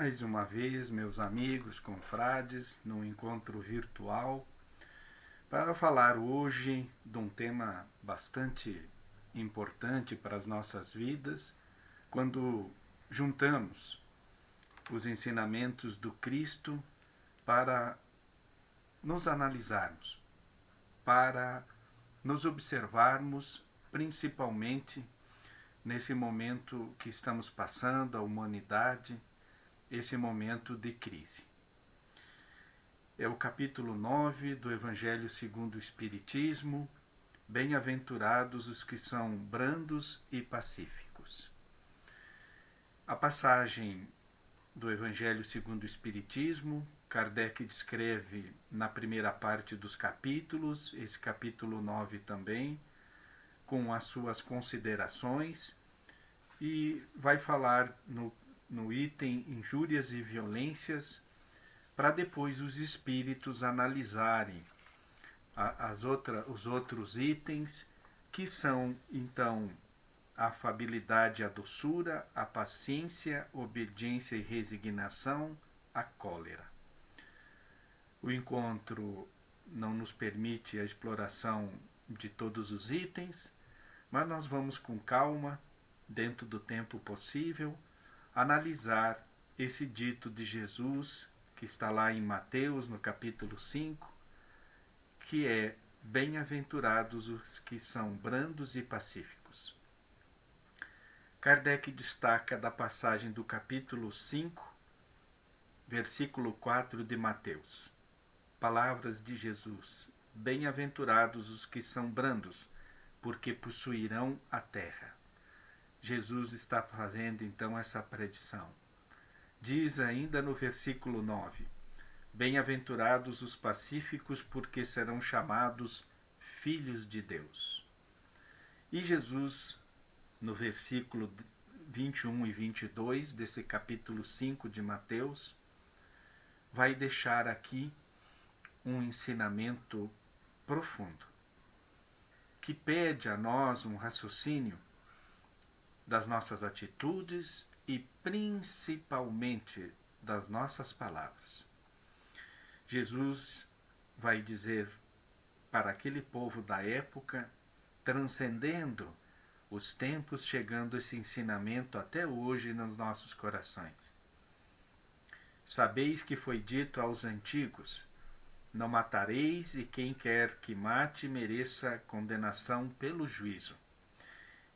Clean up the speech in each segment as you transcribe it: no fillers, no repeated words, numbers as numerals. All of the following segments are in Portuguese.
Mais uma vez, meus amigos, confrades, num encontro virtual, para falar hoje de um tema bastante importante para as nossas vidas, quando juntamos os ensinamentos do Cristo para nos analisarmos, para nos observarmos, principalmente nesse momento que estamos passando, a humanidade, esse momento de crise. É o capítulo 9 do Evangelho segundo o Espiritismo. Bem-aventurados os que são brandos e pacíficos. A passagem do Evangelho segundo o Espiritismo, Kardec descreve na primeira parte dos capítulos, esse capítulo 9 também, com as suas considerações, e vai falar no item injúrias e violências, para depois os espíritos analisarem os outros itens, que são, então, a afabilidade e a doçura, a paciência, obediência e resignação, a cólera. O encontro não nos permite a exploração de todos os itens, mas nós vamos com calma, dentro do tempo possível, analisar esse dito de Jesus, que está lá em Mateus, no capítulo 5, que é: bem-aventurados os que são brandos e pacíficos. Kardec destaca da passagem do capítulo 5, versículo 4 de Mateus. Palavras de Jesus: bem-aventurados os que são brandos, porque possuirão a terra. Jesus está fazendo então essa predição. Diz ainda no versículo 9: bem-aventurados os pacíficos, porque serão chamados filhos de Deus. E Jesus, no versículo 21 e 22 desse capítulo 5 de Mateus, vai deixar aqui um ensinamento profundo, que pede a nós um raciocínio das nossas atitudes e principalmente das nossas palavras. Jesus vai dizer para aquele povo da época, transcendendo os tempos, chegando esse ensinamento até hoje nos nossos corações. Sabeis que foi dito aos antigos: não matareis, e quem quer que mate mereça condenação pelo juízo.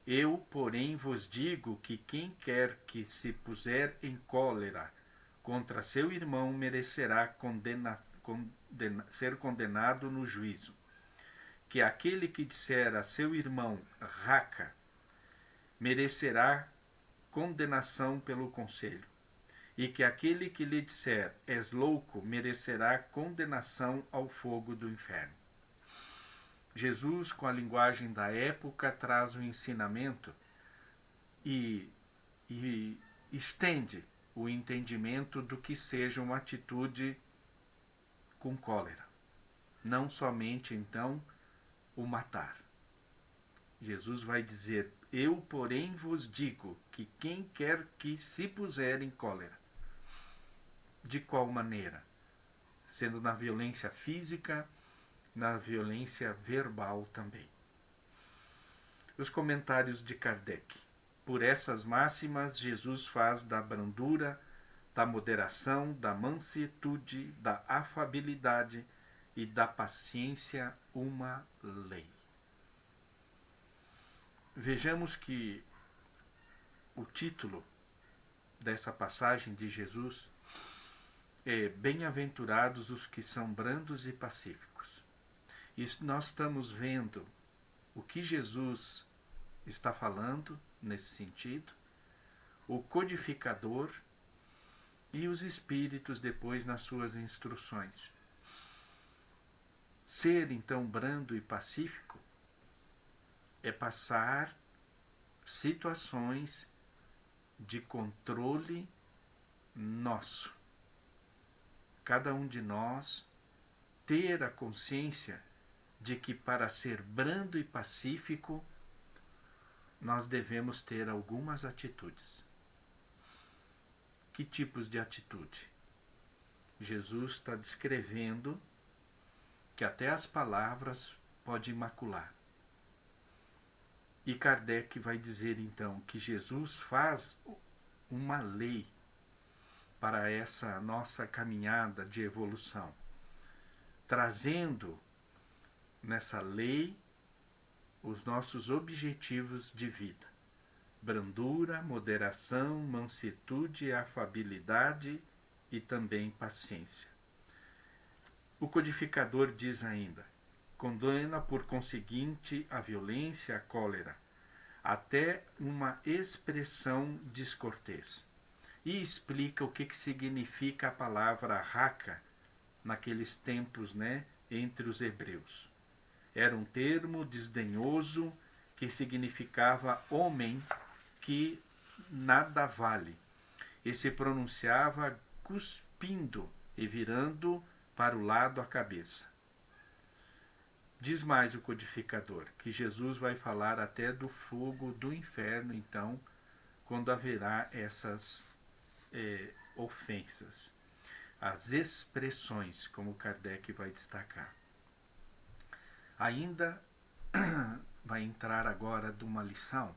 Eu, porém, vos digo que quem quer que se puser em cólera contra seu irmão merecerá ser condenado no juízo. Que aquele que disser a seu irmão raca merecerá condenação pelo conselho, e que aquele que lhe disser és louco merecerá condenação ao fogo do inferno. Jesus, com a linguagem da época, traz o ensinamento e estende o entendimento do que seja uma atitude com cólera. Não somente, então, o matar. Jesus vai dizer: eu, porém, vos digo que quem quer que se puser em cólera. De qual maneira? Sendo na violência física, na violência verbal também. Os comentários de Kardec. Por essas máximas, Jesus faz da brandura, da moderação, da mansuetude, da afabilidade e da paciência uma lei. Vejamos que o título dessa passagem de Jesus é: bem-aventurados os que são brandos e pacíficos. E nós estamos vendo o que Jesus está falando nesse sentido, o codificador e os espíritos depois nas suas instruções. Ser então brando e pacífico é passar situações de controle nosso. Cada um de nós ter a consciência de que para ser brando e pacífico nós devemos ter algumas atitudes Que tipos de atitude? Jesus está descrevendo que até as palavras pode macular. E Kardec vai dizer então que Jesus faz uma lei para essa nossa caminhada de evolução, trazendo nessa lei os nossos objetivos de vida: brandura, moderação, mansuetude, afabilidade e também paciência. O codificador diz ainda: condena por conseguinte a violência, a cólera, até uma expressão descortês. E explica o que significa a palavra raca naqueles tempos, entre os hebreus. Era um termo desdenhoso que significava homem que nada vale, e se pronunciava cuspindo e virando para o lado a cabeça. Diz mais o codificador, que Jesus vai falar até do fogo do inferno, então, quando haverá essas ofensas. As expressões, como Kardec vai destacar. Ainda vai entrar agora de uma lição,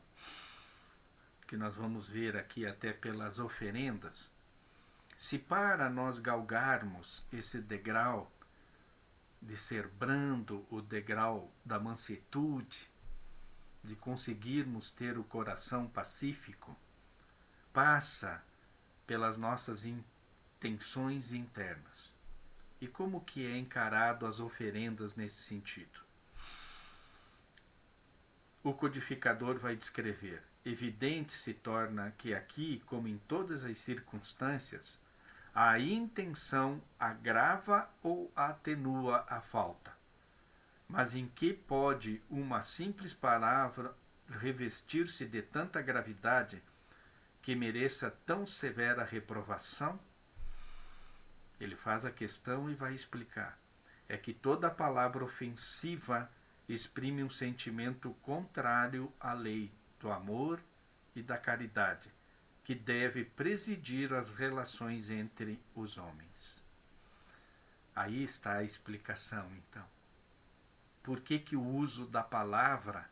que nós vamos ver aqui até pelas oferendas. Se para nós galgarmos esse degrau de ser brando, o degrau da mansuetude, de conseguirmos ter o coração pacífico, passa pelas nossas intenções internas. E como que é encarado as oferendas nesse sentido? O codificador vai descrever: evidente se torna que aqui, como em todas as circunstâncias, a intenção agrava ou atenua a falta. Mas em que pode uma simples palavra revestir-se de tanta gravidade que mereça tão severa reprovação? Ele faz a questão e vai explicar. É que toda palavra ofensiva exprime um sentimento contrário à lei do amor e da caridade, que deve presidir as relações entre os homens. Aí está a explicação, então. Por que o uso da palavra,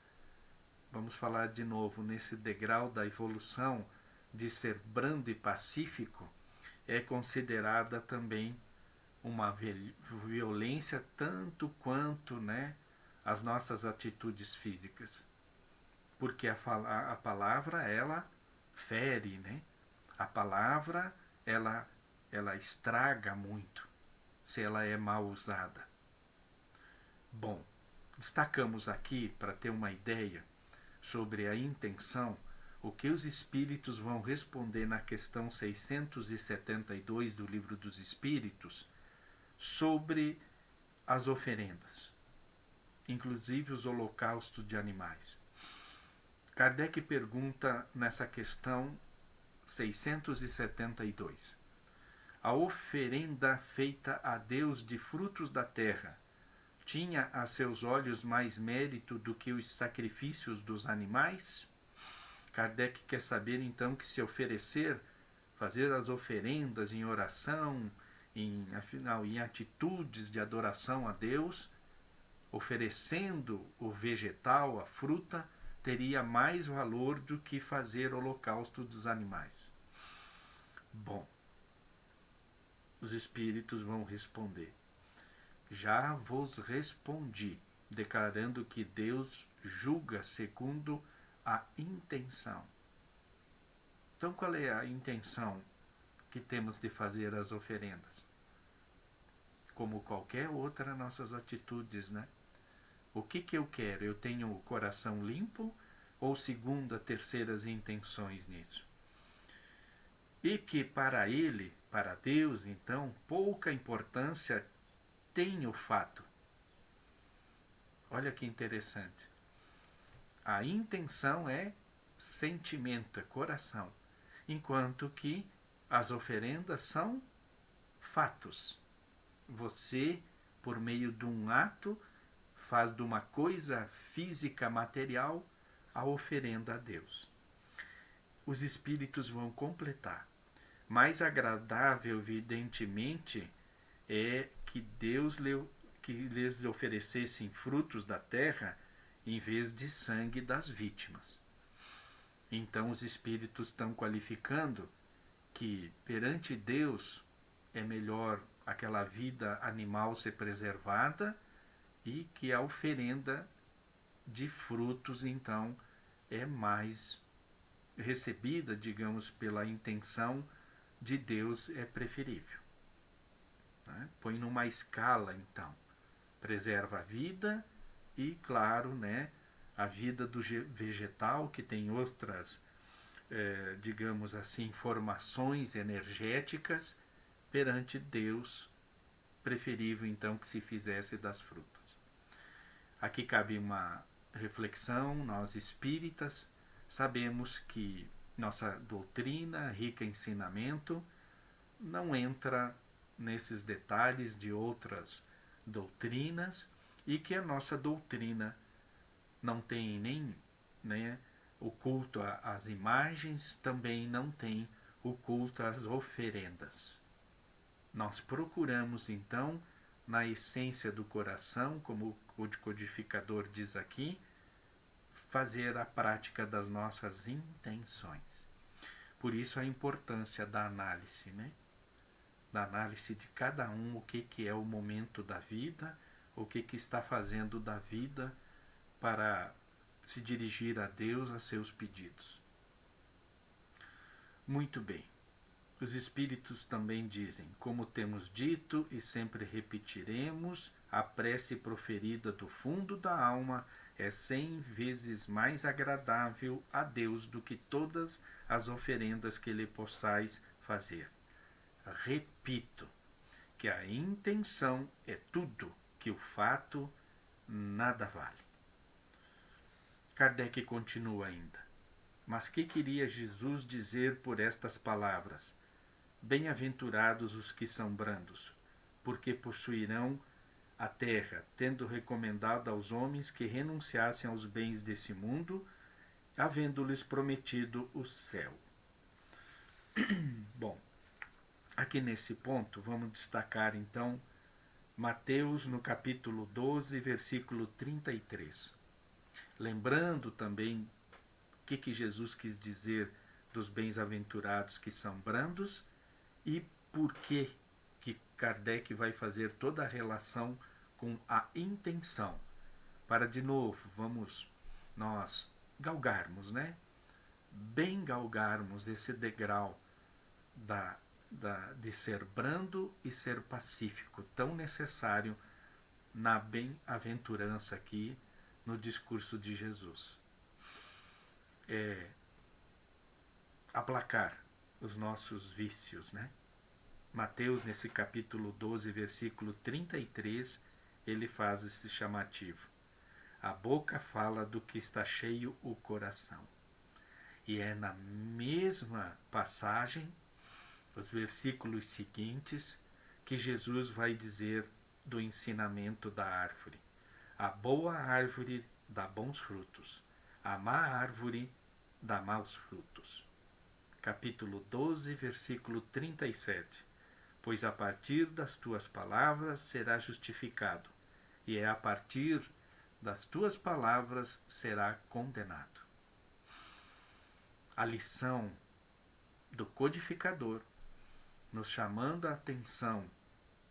vamos falar de novo, nesse degrau da evolução de ser brando e pacífico, é considerada também uma violência tanto quanto as nossas atitudes físicas. Porque a palavra, ela fere, A palavra, ela estraga muito se ela é mal usada. Bom, destacamos aqui, para ter uma ideia sobre a intenção, o que os espíritos vão responder na questão 672 do Livro dos Espíritos sobre as oferendas, inclusive os holocaustos de animais. Kardec pergunta nessa questão 672: a oferenda feita a Deus de frutos da terra tinha a seus olhos mais mérito do que os sacrifícios dos animais? Kardec quer saber então que se oferecer, fazer as oferendas em oração, em atitudes de adoração a Deus, oferecendo o vegetal, a fruta, teria mais valor do que fazer holocausto dos animais. Bom, os espíritos vão responder: já vos respondi, declarando que Deus julga segundo a intenção. Então, qual é a intenção que temos de fazer as oferendas? Como qualquer outra, nossas atitudes, O que eu quero? Eu tenho o coração limpo ou segunda, terceiras intenções nisso? E que para ele, para Deus, então, pouca importância tem o fato. Olha que interessante. A intenção é sentimento, é coração, enquanto que as oferendas são fatos. Você, por meio de um ato, faz de uma coisa física, material, a oferenda a Deus. Os espíritos vão completar. Mais agradável, evidentemente, é que que lhes oferecessem frutos da terra em vez de sangue das vítimas. Então os espíritos estão qualificando que perante Deus é melhor aquela vida animal ser preservada e que a oferenda de frutos então é mais recebida, digamos, pela intenção de Deus, é preferível. Né? Põe numa escala então, preserva a vida e, claro, né, a vida do vegetal, que tem outras, digamos assim, formações energéticas, perante Deus, preferível então que se fizesse das frutas. Aqui cabe uma reflexão. Nós espíritas sabemos que nossa doutrina, rica em ensinamento, não entra nesses detalhes de outras doutrinas e que a nossa doutrina não tem nem, né, o culto às imagens, também não tem o culto às oferendas. Nós procuramos então, na essência do coração, como o codificador diz aqui, fazer a prática das nossas intenções. Por isso a importância da análise, né? Da análise de cada um, o que é o momento da vida, o que está fazendo da vida para se dirigir a Deus, a seus pedidos. Muito bem. Os espíritos também dizem: como temos dito e sempre repetiremos, a prece proferida do fundo da alma é 100 vezes mais agradável a Deus do que todas as oferendas que lhe possais fazer. Repito que a intenção é tudo, que o fato nada vale. Kardec continua ainda: mas que queria Jesus dizer por estas palavras? Bem-aventurados os que são brandos, porque possuirão a terra, tendo recomendado aos homens que renunciassem aos bens desse mundo, havendo-lhes prometido o céu. Bom, aqui nesse ponto vamos destacar então Mateus no capítulo 12, versículo 33. Lembrando também o que Jesus quis dizer dos bens-aventurados que são brandos e por que Kardec vai fazer toda a relação com a intenção. Para, de novo, vamos nós galgarmos, né? Bem galgarmos esse degrau de ser brando e ser pacífico, tão necessário na bem-aventurança aqui no discurso de Jesus. Aplacar os nossos vícios, né? Mateus, nesse capítulo 12, versículo 33, ele faz esse chamativo. A boca fala do que está cheio o coração. E é na mesma passagem, os versículos seguintes, que Jesus vai dizer do ensinamento da árvore. A boa árvore dá bons frutos, a má árvore dá maus frutos. Capítulo 12, versículo 37. Pois a partir das tuas palavras será justificado, e é a partir das tuas palavras será condenado. A lição do codificador, nos chamando a atenção,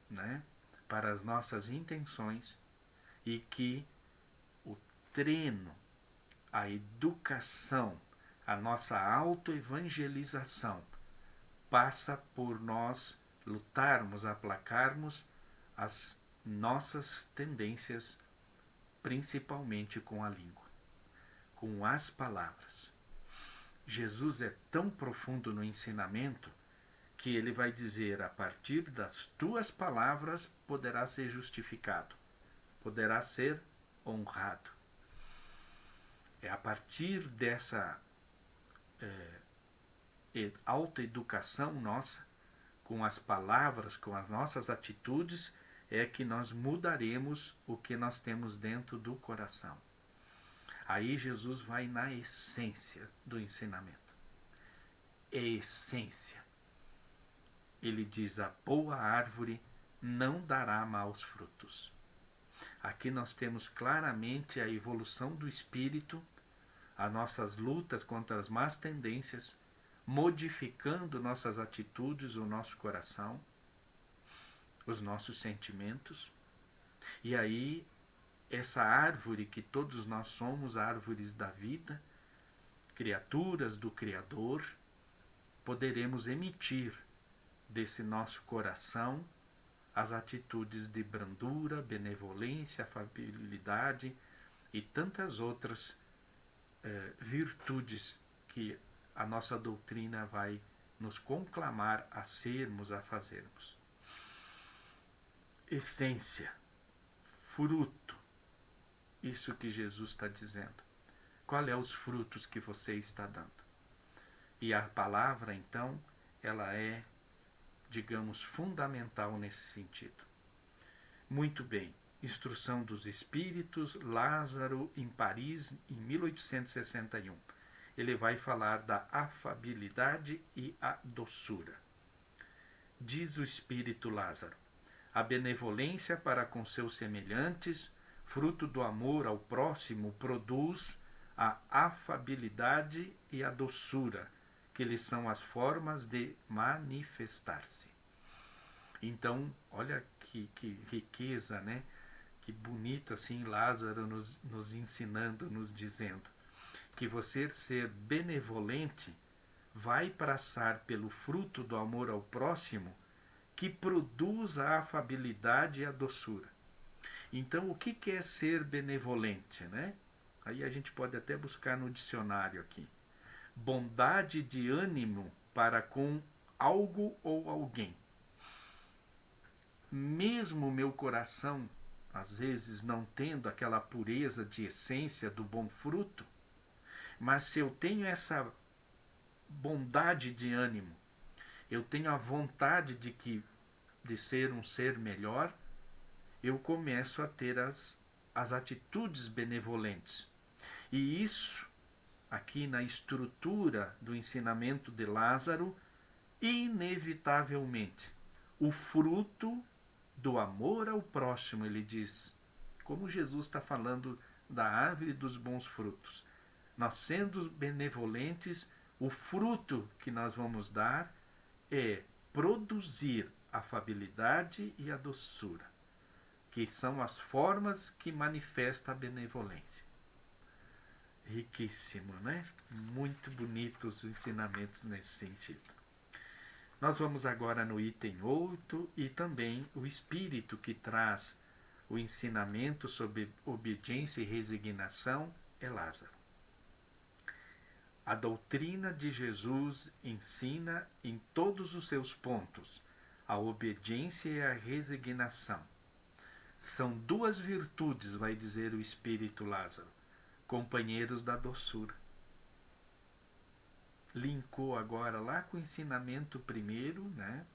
né, para as nossas intenções, e que o treino, a educação, a nossa autoevangelização passa por nós lutarmos, aplacarmos as nossas tendências, principalmente com a língua, com as palavras. Jesus é tão profundo no ensinamento que ele vai dizer: a partir das tuas palavras poderá ser justificado, poderá ser honrado. É a partir dessa autoeducação nossa, com as palavras, com as nossas atitudes, é que nós mudaremos o que nós temos dentro do coração. Aí Jesus vai na essência do ensinamento. É essência. ele diz: a boa árvore não dará maus frutos. Aqui nós temos claramente a evolução do espírito, as nossas lutas contra as más tendências, modificando nossas atitudes, o nosso coração, os nossos sentimentos. E aí, essa árvore que todos nós somos, árvores da vida, criaturas do Criador, poderemos emitir desse nosso coração as atitudes de brandura, benevolência, afabilidade e tantas outras virtudes que a nossa doutrina vai nos conclamar a sermos, a fazermos. Essência, fruto, isso que Jesus está dizendo. Qual é os frutos que você está dando? E a palavra, então, ela é, digamos, fundamental nesse sentido. Muito bem, Instrução dos Espíritos, Lázaro, em Paris, em 1861. Ele vai falar da afabilidade e a doçura. Diz o Espírito Lázaro: a benevolência para com seus semelhantes, fruto do amor ao próximo, produz a afabilidade e a doçura, que lhes são as formas de manifestar-se. Então, olha que riqueza, né? Que bonito assim Lázaro nos ensinando, nos dizendo que você ser benevolente vai passar pelo fruto do amor ao próximo, que produz a afabilidade e a doçura. Então, o que é ser benevolente, né? Aí a gente pode até buscar no dicionário aqui. Bondade de ânimo para com algo ou alguém. Mesmo meu coração, às vezes não tendo aquela pureza de essência do bom fruto, mas se eu tenho essa bondade de ânimo, eu tenho a vontade de ser um ser melhor, eu começo a ter as atitudes benevolentes. E isso, aqui na estrutura do ensinamento de Lázaro, inevitavelmente, o fruto do amor ao próximo, ele diz, como Jesus está falando da árvore dos bons frutos. Nós sendo benevolentes, o fruto que nós vamos dar é produzir a afabilidade e a doçura, que são as formas que manifesta a benevolência. Riquíssimo, né? Muito bonitos os ensinamentos nesse sentido. Nós vamos agora no item 8 e também o espírito que traz o ensinamento sobre obediência e resignação é Lázaro. A doutrina de Jesus ensina em todos os seus pontos a obediência e a resignação. São duas virtudes, vai dizer o espírito Lázaro, companheiros da doçura. Linkou agora lá com o ensinamento primeiro, né,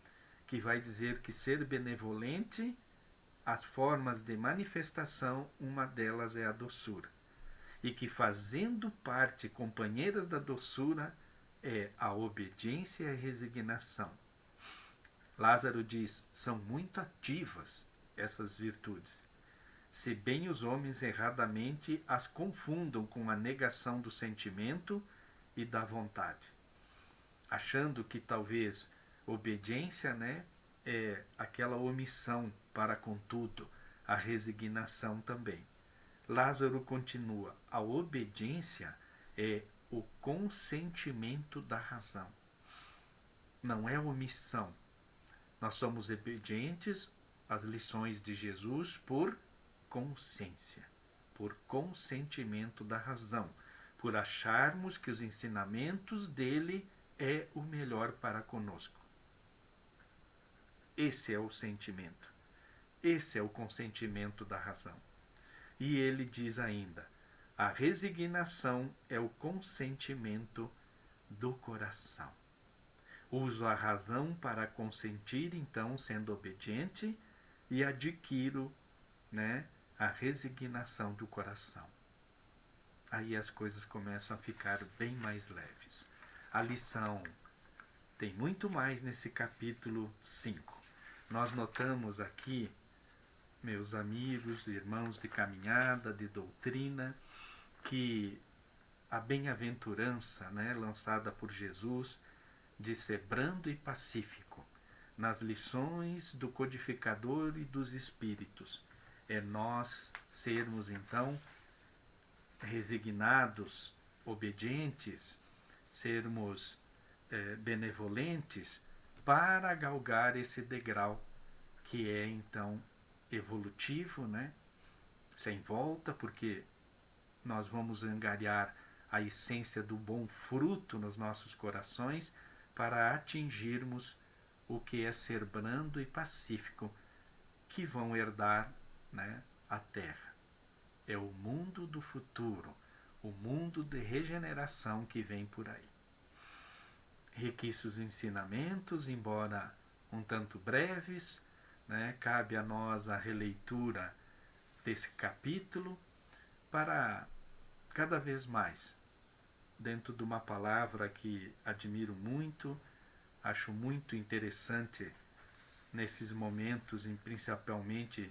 que vai dizer que ser benevolente, as formas de manifestação, uma delas é a doçura. E que fazendo parte, companheiras da doçura, é a obediência e a resignação. Lázaro diz, são muito ativas essas virtudes, se bem os homens erradamente as confundam com a negação do sentimento e da vontade, achando que talvez obediência, né, é aquela omissão para com tudo, a resignação também. Lázaro continua, a obediência é o consentimento da razão, não é omissão. Nós somos obedientes às lições de Jesus por consciência, por consentimento da razão, por acharmos que os ensinamentos dele é o melhor para conosco. Esse é o sentimento, esse é o consentimento da razão. E ele diz ainda, a resignação é o consentimento do coração. Uso a razão para consentir, então, sendo obediente, e adquiro, né, a resignação do coração. Aí as coisas começam a ficar bem mais leves. A lição tem muito mais nesse capítulo 5. Nós notamos aqui, meus amigos, irmãos de caminhada, de doutrina, que a bem-aventurança, né, lançada por Jesus, de ser brando e pacífico, nas lições do codificador e dos espíritos, é nós sermos então resignados, obedientes, sermos benevolentes para galgar esse degrau que é então evolutivo, né? Sem volta, porque nós vamos angariar a essência do bom fruto nos nossos corações para atingirmos o que é ser brando e pacífico, que vão herdar, né, a terra. É o mundo do futuro, o mundo de regeneração que vem por aí. Riquíssimos ensinamentos, embora um tanto breves, né, cabe a nós a releitura desse capítulo para cada vez mais, dentro de uma palavra que admiro muito, acho muito interessante nesses momentos, principalmente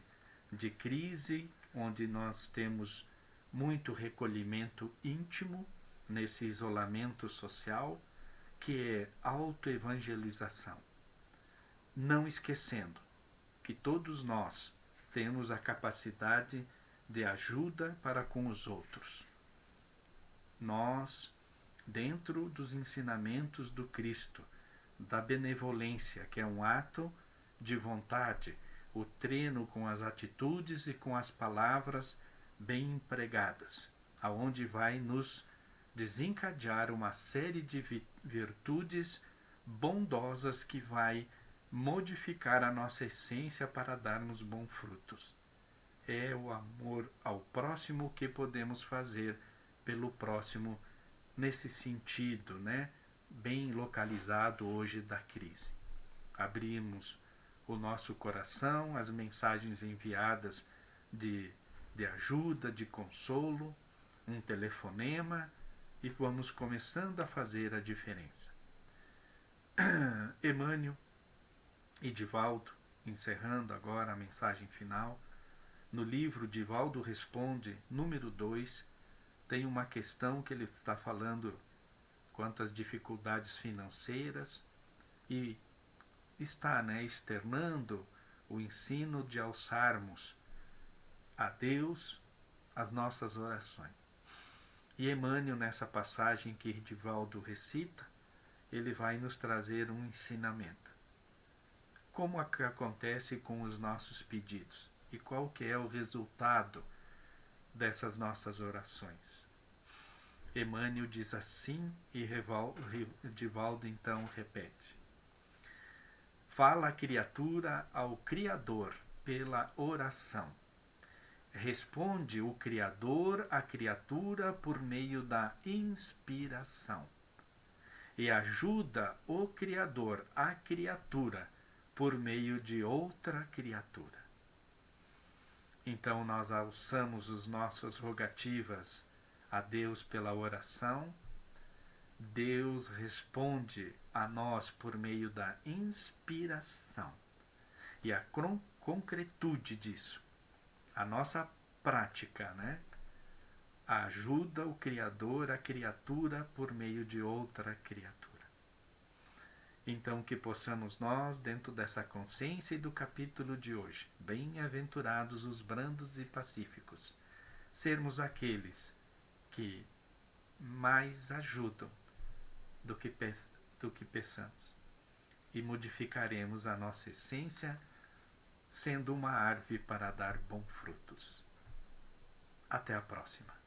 de crise, onde nós temos muito recolhimento íntimo, nesse isolamento social, que é autoevangelização. Não esquecendo que todos nós temos a capacidade de ajuda para com os outros. Nós, dentro dos ensinamentos do Cristo, da benevolência, que é um ato de vontade, o treino com as atitudes e com as palavras bem empregadas, aonde vai nos desencadear uma série de virtudes bondosas que vai modificar a nossa essência para dar-nos bons frutos. É o amor ao próximo que podemos fazer pelo próximo nesse sentido, né, bem localizado hoje da crise. Abrimos o nosso coração, as mensagens enviadas de ajuda, de consolo, um telefonema, e vamos começando a fazer a diferença. Emmanuel e Divaldo, encerrando agora a mensagem final, no livro Divaldo Responde, número 2, tem uma questão que ele está falando quanto às dificuldades financeiras e está, né, externando o ensino de alçarmos a Deus as nossas orações. E Emmanuel, nessa passagem que Divaldo recita, ele vai nos trazer um ensinamento. Como acontece com os nossos pedidos e qual que é o resultado dessas nossas orações. Emmanuel diz assim e Divaldo então repete: fala a criatura ao Criador pela oração. Responde o Criador à criatura por meio da inspiração. E ajuda o Criador à criatura por meio de outra criatura. Então nós alçamos as nossas rogativas a Deus pela oração, Deus responde a nós por meio da inspiração. E a concretude disso, a nossa prática, né, ajuda o Criador a criatura por meio de outra criatura. Então que possamos nós, dentro dessa consciência e do capítulo de hoje, bem-aventurados os brandos e pacíficos, sermos aqueles que mais ajudam do que peçamos, e modificaremos a nossa essência, sendo uma árvore para dar bons frutos. Até a próxima.